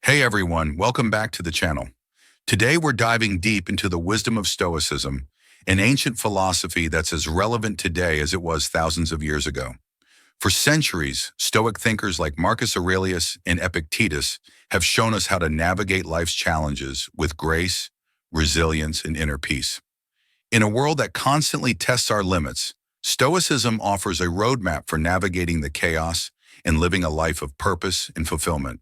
Hey everyone, welcome back to the channel. Today we're diving deep into the wisdom of Stoicism, an ancient philosophy that's as relevant today as it was thousands of years ago. For centuries, Stoic thinkers like Marcus Aurelius and Epictetus have shown us how to navigate life's challenges with grace, resilience, and inner peace. In a world that constantly tests our limits, Stoicism offers a roadmap for navigating the chaos and living a life of purpose and fulfillment.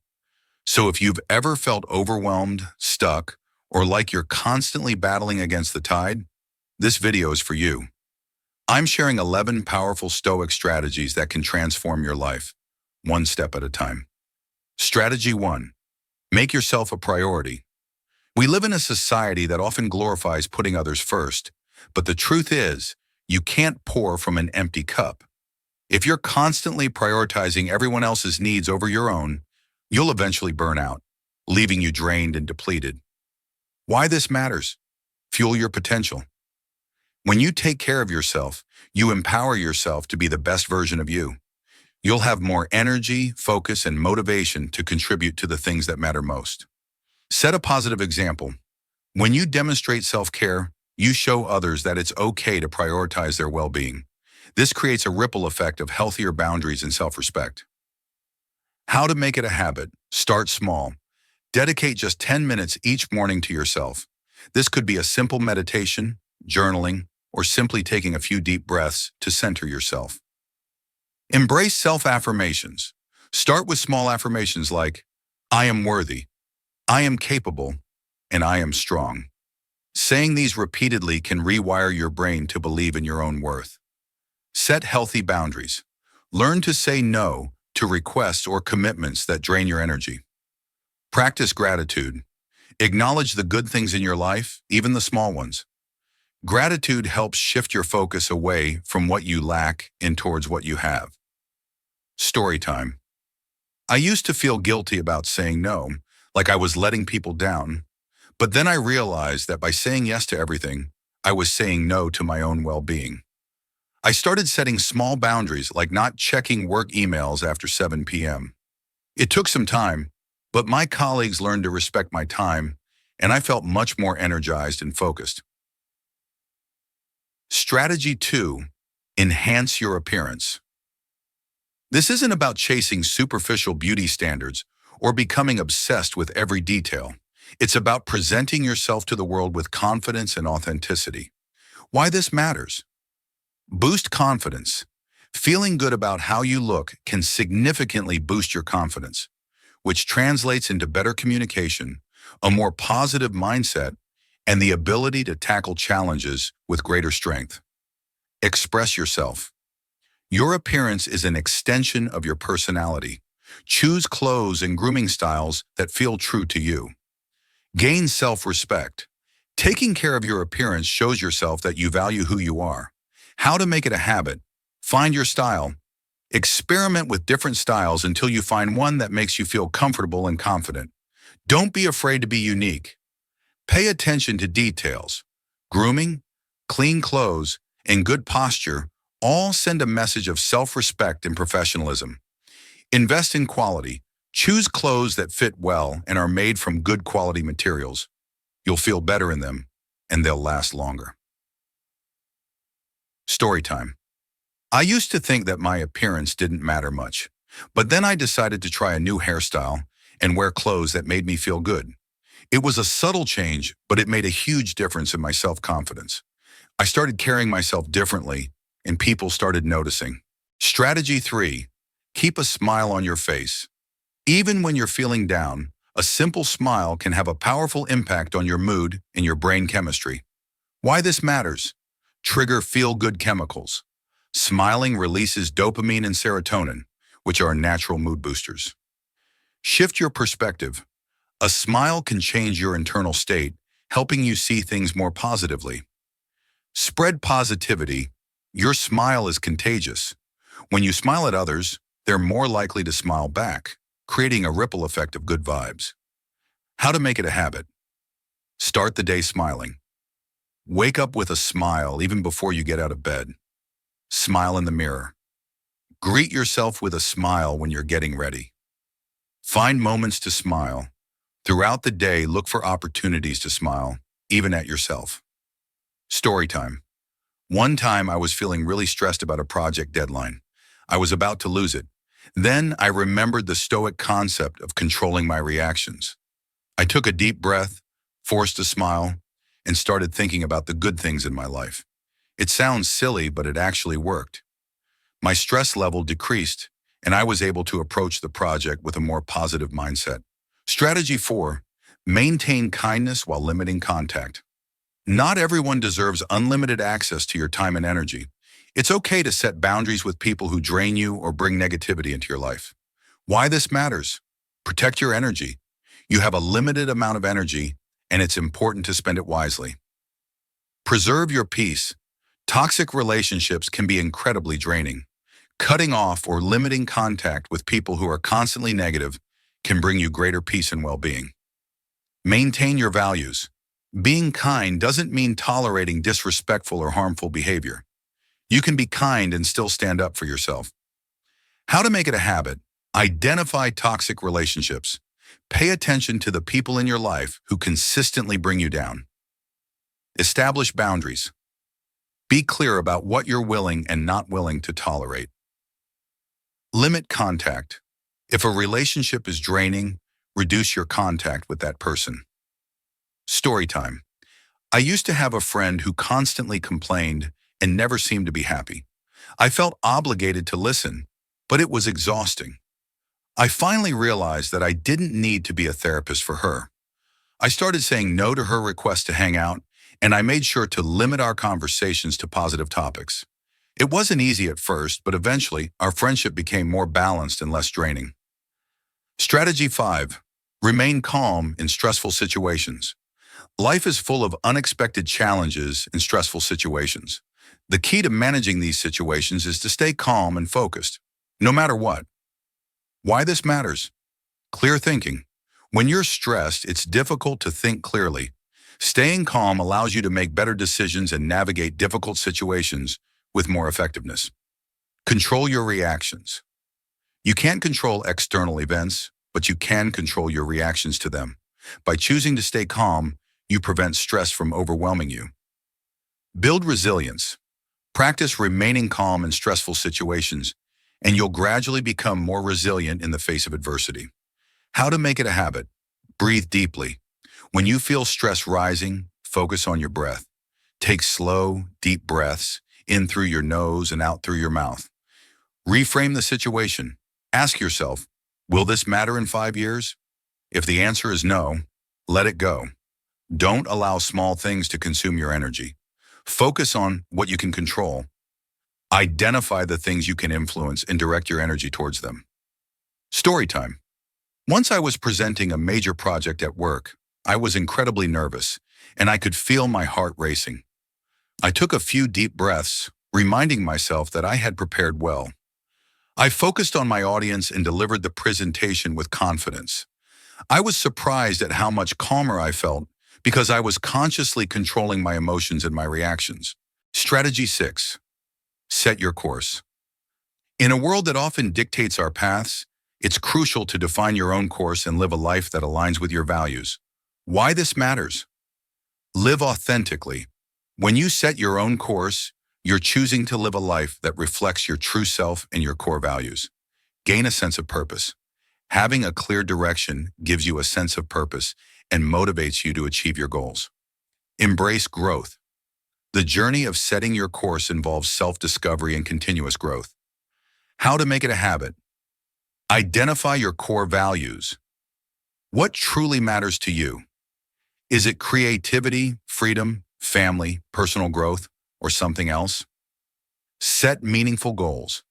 So if you've ever felt overwhelmed, stuck, or like you're constantly battling against the tide, this video is for you. I'm sharing 11 powerful Stoic strategies that can transform your life, one step at a time. Strategy 1. Make yourself a priority. We live in a society that often glorifies putting others first, but the truth is, you can't pour from an empty cup. If you're constantly prioritizing everyone else's needs over your own, you'll eventually burn out, leaving you drained and depleted. Why this matters? Fuel your potential. When you take care of yourself, you empower yourself to be the best version of you. You'll have more energy, focus, and motivation to contribute to the things that matter most. Set a positive example. When you demonstrate self-care, you show others that it's okay to prioritize their well-being. This creates a ripple effect of healthier boundaries and self-respect. How to make it a habit. Start small. Dedicate just 10 minutes each morning to yourself. This could be a simple meditation, journaling, or simply taking a few deep breaths to center yourself. Embrace self-affirmations. Start with small affirmations like, I am worthy, I am capable, and I am strong. Saying these repeatedly can rewire your brain to believe in your own worth. Set healthy boundaries. Learn to say no to requests or commitments that drain your energy. Practice gratitude. Acknowledge the good things in your life, even the small ones. Gratitude helps shift your focus away from what you lack and towards what you have. Story time. I used to feel guilty about saying no, like I was letting people down. But then I realized that by saying yes to everything, I was saying no to my own well-being. I started setting small boundaries like not checking work emails after 7 p.m. It took some time, but my colleagues learned to respect my time, and I felt much more energized and focused. Strategy 2. Enhance your appearance. This isn't about chasing superficial beauty standards or becoming obsessed with every detail. It's about presenting yourself to the world with confidence and authenticity. Why this matters? Boost confidence. Feeling good about how you look can significantly boost your confidence, which translates into better communication, a more positive mindset, and the ability to tackle challenges with greater strength. Express yourself. Your appearance is an extension of your personality. Choose clothes and grooming styles that feel true to you. Gain self-respect. Taking care of your appearance shows yourself that you value who you are. How to make it a habit. Find your style. Experiment with different styles until you find one that makes you feel comfortable and confident. Don't be afraid to be unique. Pay attention to details. Grooming, clean clothes, and good posture all send a message of self-respect and professionalism. Invest in quality. Choose clothes that fit well and are made from good quality materials. You'll feel better in them, and they'll last longer. Story time. I used to think that my appearance didn't matter much, but then I decided to try a new hairstyle and wear clothes that made me feel good. It was a subtle change, but it made a huge difference in my self-confidence. I started carrying myself differently, and people started noticing. Strategy 3. Keep a smile on your face. Even when you're feeling down, a simple smile can have a powerful impact on your mood and your brain chemistry. Why this matters? Trigger feel-good chemicals. Smiling releases dopamine and serotonin, which are natural mood boosters. Shift your perspective. A smile can change your internal state, helping you see things more positively. Spread positivity. Your smile is contagious. When you smile at others, they're more likely to smile back, creating a ripple effect of good vibes. How to make it a habit. Start the day smiling. Wake up with a smile even before you get out of bed. Smile in the mirror. Greet yourself with a smile when you're getting ready. Find moments to smile, Throughout the day, look for opportunities to smile, even at yourself. Story time. One time I was feeling really stressed about a project deadline. I was about to lose it. Then I remembered the Stoic concept of controlling my reactions. I took a deep breath, forced a smile, and started thinking about the good things in my life. It sounds silly, but it actually worked. My stress level decreased, and I was able to approach the project with a more positive mindset. Strategy 4. Maintain kindness while limiting contact. Not everyone deserves unlimited access to your time and energy. It's okay to set boundaries with people who drain you or bring negativity into your life. Why this matters? Protect your energy. You have a limited amount of energy, and it's important to spend it wisely. Preserve your peace. Toxic relationships can be incredibly draining. Cutting off or limiting contact with people who are constantly negative can bring you greater peace and well-being. Maintain your values. Being kind doesn't mean tolerating disrespectful or harmful behavior. You can be kind and still stand up for yourself. How to make it a habit. Identify toxic relationships. Pay attention to the people in your life who consistently bring you down. Establish boundaries. Be clear about what you're willing and not willing to tolerate. Limit contact. If a relationship is draining, reduce your contact with that person. Story time. I used to have a friend who constantly complained and never seemed to be happy. I felt obligated to listen, but it was exhausting. I finally realized that I didn't need to be a therapist for her. I started saying no to her request to hang out, and I made sure to limit our conversations to positive topics. It wasn't easy at first, but eventually our friendship became more balanced and less draining. Strategy 5. Remain calm in stressful situations. Life is full of unexpected challenges and stressful situations. The key to managing these situations is to stay calm and focused, no matter what. Why this matters? Clear thinking. When you're stressed, it's difficult to think clearly. Staying calm allows you to make better decisions and navigate difficult situations with more effectiveness. Control your reactions. You can't control external events, but you can control your reactions to them. By choosing to stay calm, you prevent stress from overwhelming you. Build resilience. Practice remaining calm in stressful situations, and you'll gradually become more resilient in the face of adversity. How to make it a habit. Breathe deeply. When you feel stress rising, focus on your breath. Take slow, deep breaths, in through your nose and out through your mouth. Reframe the situation. Ask yourself, will this matter in 5 years? If the answer is no, let it go. Don't allow small things to consume your energy. Focus on what you can control. Identify the things you can influence and direct your energy towards them. Story time. Once I was presenting a major project at work, I was incredibly nervous, and I could feel my heart racing. I took a few deep breaths, reminding myself that I had prepared well. I focused on my audience and delivered the presentation with confidence. I was surprised at how much calmer I felt because I was consciously controlling my emotions and my reactions. Strategy 6. Set your course. In a world that often dictates our paths, it's crucial to define your own course and live a life that aligns with your values. Why this matters? Live authentically. When you set your own course, you're choosing to live a life that reflects your true self and your core values. Gain a sense of purpose. Having a clear direction gives you a sense of purpose and motivates you to achieve your goals. Embrace growth. The journey of setting your course involves self-discovery and continuous growth. How to make it a habit. Identify your core values. What truly matters to you? Is it creativity, freedom, family, personal growth, or something else? Set meaningful goals.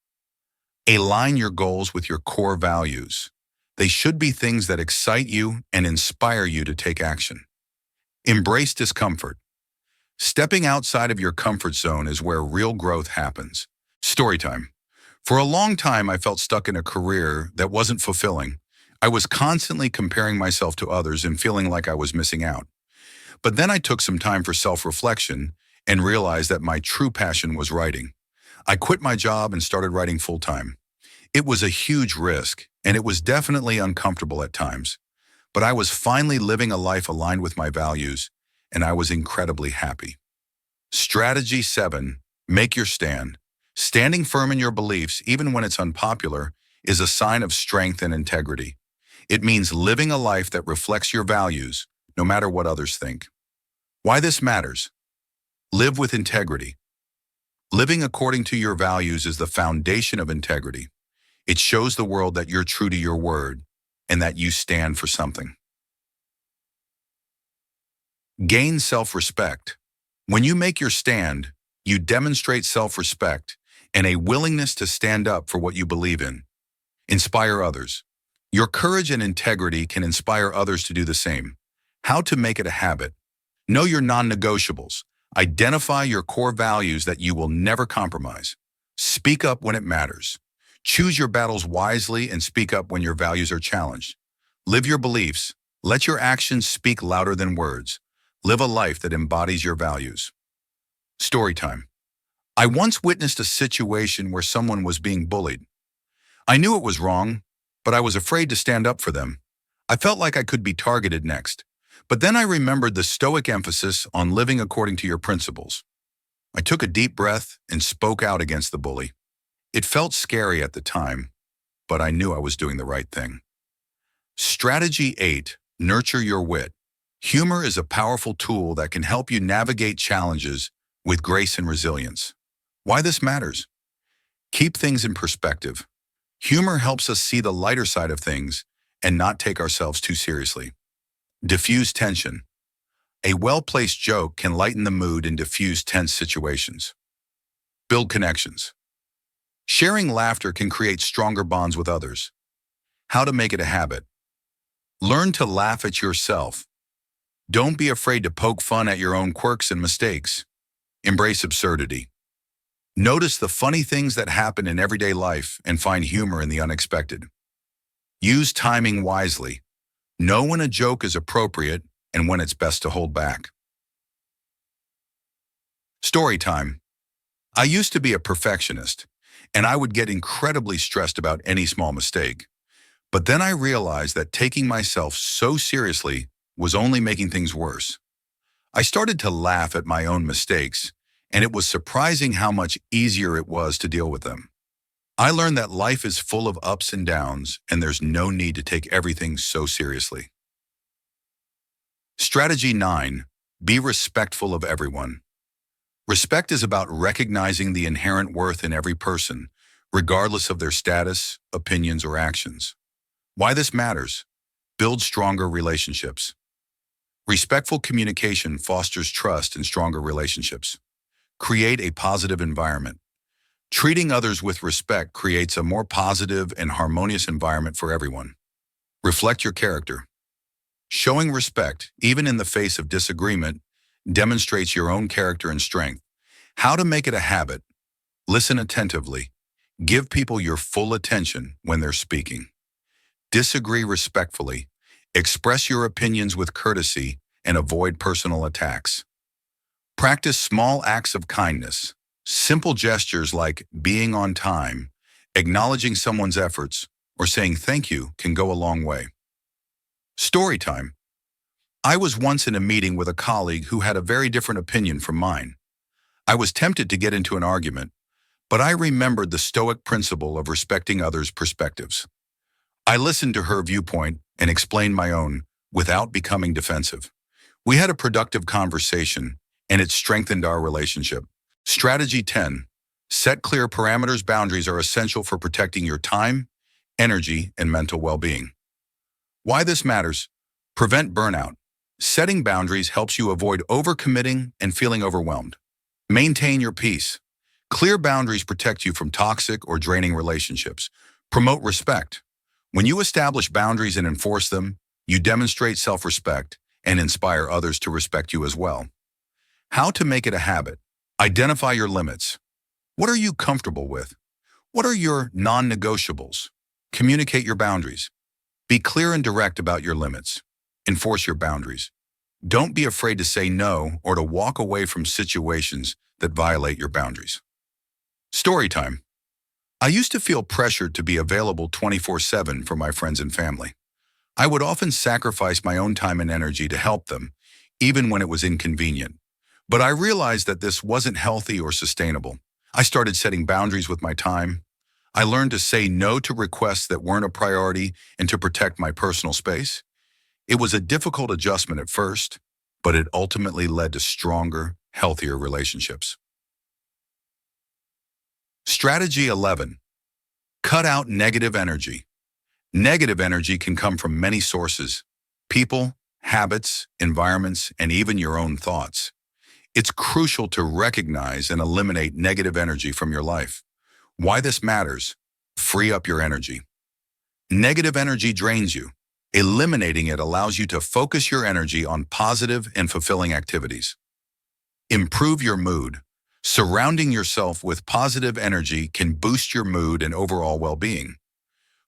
Align your goals with your core values. They should be things that excite you and inspire you to take action. Embrace discomfort. Stepping outside of your comfort zone is where real growth happens. Story time. For a long time, I felt stuck in a career that wasn't fulfilling. I was constantly comparing myself to others and feeling like I was missing out. But then I took some time for self-reflection and realized that my true passion was writing. I quit my job and started writing full-time. It was a huge risk, and it was definitely uncomfortable at times. but I was finally living a life aligned with my values, and I was incredibly happy. Strategy 7. Make your stand. Standing firm in your beliefs, even when it's unpopular, is a sign of strength and integrity. It means living a life that reflects your values, no matter what others think. Why this matters? Live with integrity. Living according to your values is the foundation of integrity. It shows the world that you're true to your word and that you stand for something. Gain self-respect. When you make your stand, you demonstrate self-respect and a willingness to stand up for what you believe in. Inspire others. Your courage and integrity can inspire others to do the same. How to make it a habit. Know your non-negotiables. Identify your core values that you will never compromise. Speak up when it matters. Choose your battles wisely and speak up when your values are challenged. Live your beliefs. Let your actions speak louder than words. Live a life that embodies your values. Story time. I once witnessed a situation where someone was being bullied. I knew it was wrong, but I was afraid to stand up for them. I felt like I could be targeted next. But then I remembered the Stoic emphasis on living according to your principles. I took a deep breath and spoke out against the bully. It felt scary at the time, but I knew I was doing the right thing. Strategy 8. Nurture your wit. Humor is a powerful tool that can help you navigate challenges with grace and resilience. Why this matters? Keep things in perspective. Humor helps us see the lighter side of things and not take ourselves too seriously. Diffuse tension. A well-placed joke can lighten the mood and diffuse tense situations. Build connections. Sharing laughter can create stronger bonds with others. How to make it a habit. Learn to laugh at yourself. Don't be afraid to poke fun at your own quirks and mistakes. Embrace absurdity. Notice the funny things that happen in everyday life and find humor in the unexpected. Use timing wisely. Know when a joke is appropriate and when it's best to hold back. Story time. I used to be a perfectionist, and I would get incredibly stressed about any small mistake. But then I realized that taking myself so seriously was only making things worse. I started to laugh at my own mistakes, and it was surprising how much easier it was to deal with them. I learned that life is full of ups and downs, and there's no need to take everything so seriously. Strategy 9. Be respectful of everyone. Respect is about recognizing the inherent worth in every person, regardless of their status, opinions, or actions. Why this matters? Build stronger relationships. Respectful communication fosters trust and stronger relationships. Create a positive environment. Treating others with respect creates a more positive and harmonious environment for everyone. Reflect your character. Showing respect, even in the face of disagreement, demonstrates your own character and strength. How to make it a habit. Listen attentively. Give people your full attention when they're speaking. Disagree respectfully. Express your opinions with courtesy and avoid personal attacks. Practice small acts of kindness. Simple gestures like being on time, acknowledging someone's efforts, or saying thank you can go a long way. Story time. I was once in a meeting with a colleague who had a very different opinion from mine. I was tempted to get into an argument, but I remembered the Stoic principle of respecting others' perspectives. I listened to her viewpoint and explained my own without becoming defensive. We had a productive conversation, and it strengthened our relationship. Strategy 10. Set clear parameters. Boundaries are essential for protecting your time, energy, and mental well-being. Why this matters? Prevent burnout. Setting boundaries helps you avoid overcommitting and feeling overwhelmed. Maintain your peace. Clear boundaries protect you from toxic or draining relationships. Promote respect. When you establish boundaries and enforce them, you demonstrate self-respect and inspire others to respect you as well. How to make it a habit. Identify your limits. What are you comfortable with? What are your non-negotiables? Communicate your boundaries. Be clear and direct about your limits. Enforce your boundaries. Don't be afraid to say no or to walk away from situations that violate your boundaries. Story time. I used to feel pressured to be available 24/7 for my friends and family. I would often sacrifice my own time and energy to help them, even when it was inconvenient. But I realized that this wasn't healthy or sustainable. I started setting boundaries with my time. I learned to say no to requests that weren't a priority and to protect my personal space. It was a difficult adjustment at first, but it ultimately led to stronger, healthier relationships. Strategy 11. Cut out negative energy. Negative energy can come from many sources: people, habits, environments, and even your own thoughts. It's crucial to recognize and eliminate negative energy from your life. Why this matters: free up your energy. Negative energy drains you. Eliminating it allows you to focus your energy on positive and fulfilling activities. Improve your mood. Surrounding yourself with positive energy can boost your mood and overall well-being.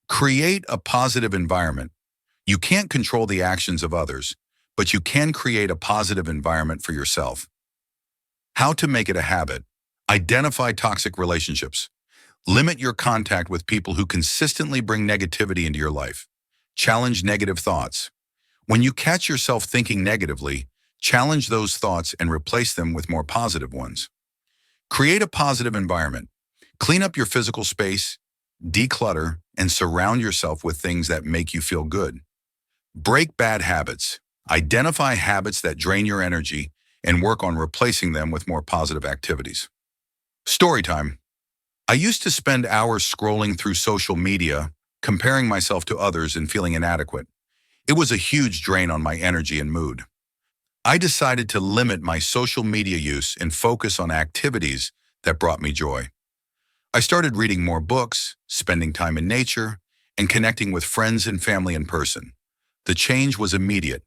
Create a positive environment. You can't control the actions of others, but you can create a positive environment for yourself. How to make it a habit. Identify toxic relationships. Limit your contact with people who consistently bring negativity into your life. Challenge negative thoughts. When you catch yourself thinking negatively, challenge those thoughts and replace them with more positive ones. Create a positive environment. Clean up your physical space, declutter, and surround yourself with things that make you feel good. Break bad habits. Identify habits that drain your energy and work on replacing them with more positive activities. Story time. I used to spend hours scrolling through social media, comparing myself to others and feeling inadequate. It was a huge drain on my energy and mood. I decided to limit my social media use and focus on activities that brought me joy. I started reading more books, spending time in nature, and connecting with friends and family in person. The change was immediate.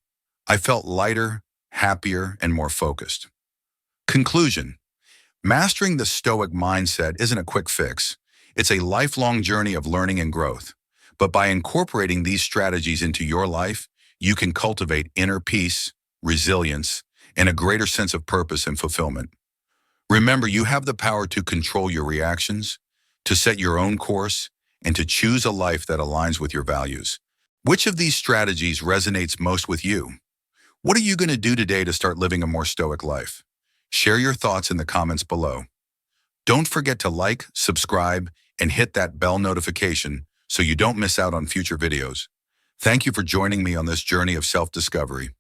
I felt lighter, happier, and more focused. Conclusion. Mastering the Stoic mindset isn't a quick fix. It's a lifelong journey of learning and growth. But by incorporating these strategies into your life, you can cultivate inner peace, resilience, and a greater sense of purpose and fulfillment. Remember, you have the power to control your reactions, to set your own course, and to choose a life that aligns with your values. Which of these strategies resonates most with you? What are you going to do today to start living a more stoic life? Share your thoughts in the comments below. Don't forget to like, subscribe, and hit that bell notification so you don't miss out on future videos. Thank you for joining me on this journey of self-discovery.